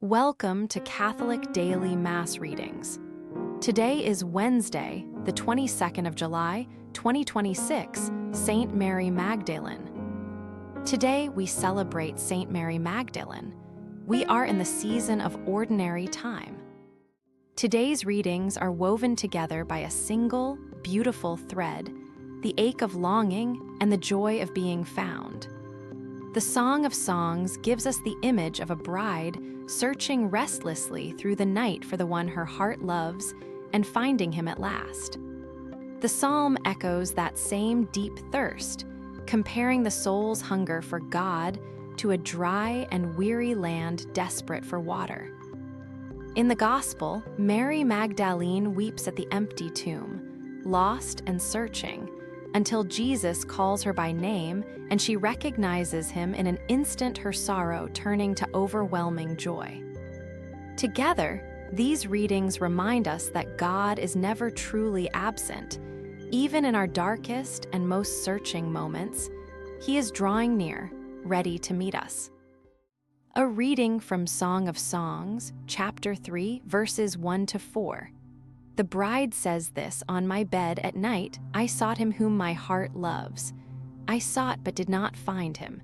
Welcome to Catholic Daily Mass Readings. Today is Wednesday, the 22nd of July, 2026, Saint Mary Magdalene. Today we celebrate Saint Mary Magdalene. We are in the season of ordinary time. Today's readings are woven together by a single, beautiful thread, the ache of longing and the joy of being found. The Song of Songs gives us the image of a bride searching restlessly through the night for the one her heart loves and finding him at last. The psalm echoes that same deep thirst, comparing the soul's hunger for God to a dry and weary land desperate for water. In the Gospel, Mary Magdalene weeps at the empty tomb, lost and searching, until Jesus calls her by name and she recognizes him in an instant, her sorrow turning to overwhelming joy. Together, these readings remind us that God is never truly absent. Even in our darkest and most searching moments, He is drawing near, ready to meet us. A reading from Song of Songs, chapter 3, verses 1 to 4. The bride says this, "On my bed at night, I sought him whom my heart loves. I sought but did not find him.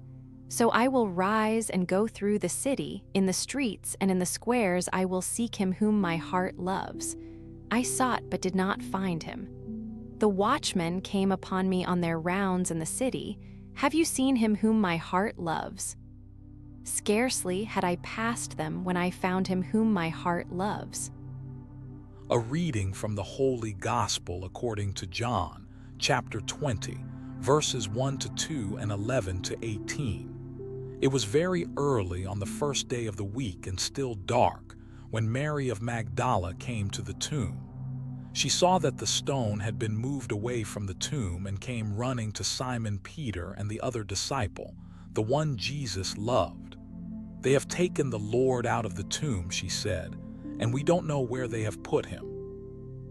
So I will rise and go through the city, in the streets and in the squares I will seek him whom my heart loves. I sought but did not find him. The watchmen came upon me on their rounds in the city. Have you seen him whom my heart loves? Scarcely had I passed them when I found him whom my heart loves." A reading from the Holy Gospel according to John, chapter 20, verses 1 to 2 and 11 to 18. It was very early on the first day of the week and still dark when Mary of Magdala came to the tomb. She saw that the stone had been moved away from the tomb and came running to Simon Peter and the other disciple, the one Jesus loved. "They have taken the Lord out of the tomb," she said, "and we don't know where they have put him."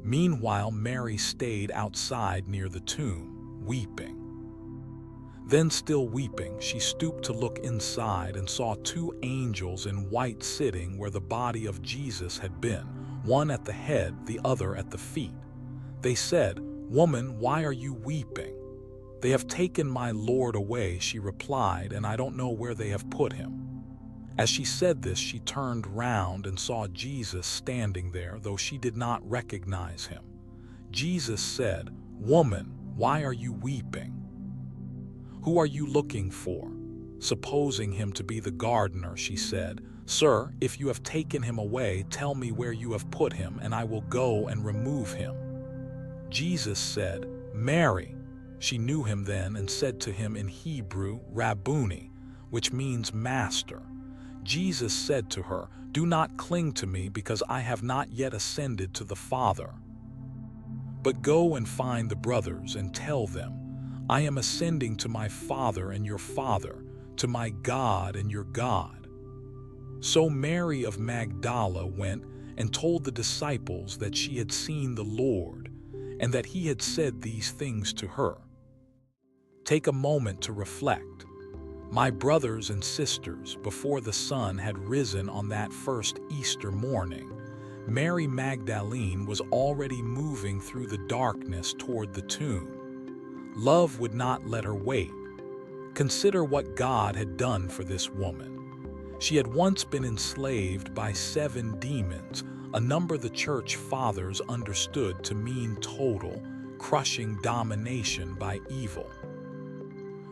Meanwhile, Mary stayed outside near the tomb, weeping. Then, still weeping, she stooped to look inside and saw two angels in white sitting where the body of Jesus had been, one at the head, the other at the feet. They said, "Woman, why are you weeping?" "They have taken my Lord away," she replied, "and I don't know where they have put him." As she said this, she turned round and saw Jesus standing there, though she did not recognize him. Jesus said, "Woman, why are you weeping? Who are you looking for?" Supposing him to be the gardener, she said, "Sir, if you have taken him away, tell me where you have put him, and I will go and remove him." Jesus said, "Mary." She knew him then and said to him in Hebrew, "Rabboni," which means master. Jesus said to her, "Do not cling to me, because I have not yet ascended to the Father. But go and find the brothers and tell them, I am ascending to my Father and your Father, to my God and your God." So Mary of Magdala went and told the disciples that she had seen the Lord, and that he had said these things to her. Take a moment to reflect. My brothers and sisters, before the sun had risen on that first Easter morning, Mary Magdalene was already moving through the darkness toward the tomb. Love would not let her wait. Consider what God had done for this woman. She had once been enslaved by 7 demons, a number the church fathers understood to mean total, crushing domination by evil.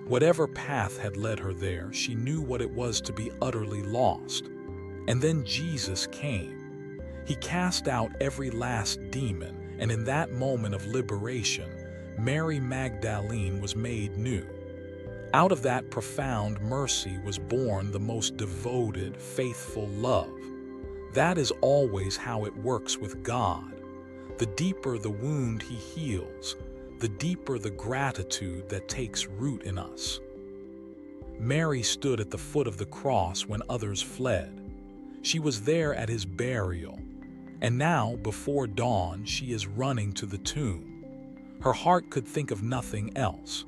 Whatever path had led her there, she knew what it was to be utterly lost. And then Jesus came. He cast out every last demon, and in that moment of liberation, Mary Magdalene was made new. Out of that profound mercy was born the most devoted, faithful love. That is always how it works with God. The deeper the wound He heals, the deeper the gratitude that takes root in us. Mary stood at the foot of the cross when others fled. She was there at his burial, and now, before dawn, she is running to the tomb. Her heart could think of nothing else.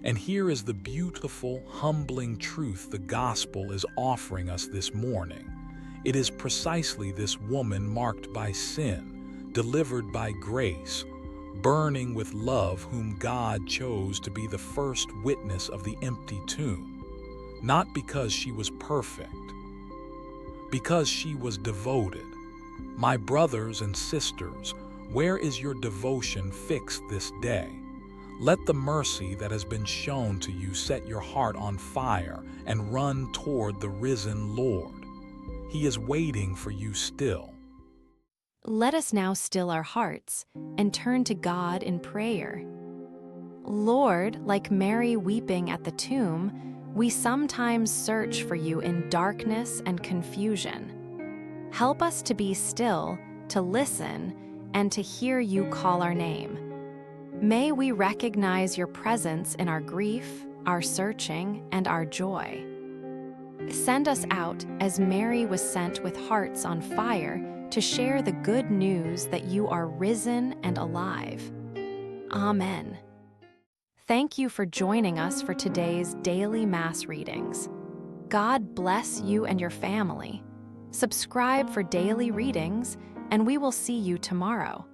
And here is the beautiful, humbling truth the gospel is offering us this morning. It is precisely this woman marked by sin, delivered by grace, burning with love, whom God chose to be the first witness of the empty tomb, not because she was perfect, because she was devoted. My brothers and sisters, where is your devotion fixed this day? Let the mercy that has been shown to you set your heart on fire and run toward the risen Lord. He is waiting for you still. Let us now still our hearts and turn to God in prayer. Lord, like Mary weeping at the tomb, we sometimes search for you in darkness and confusion. Help us to be still, to listen, and to hear you call our name. May we recognize your presence in our grief, our searching, and our joy. Send us out as Mary was sent with hearts on fire to share the good news that you are risen and alive. Amen. Thank you for joining us for today's daily Mass readings. God bless you and your family. Subscribe for daily readings, and we will see you tomorrow.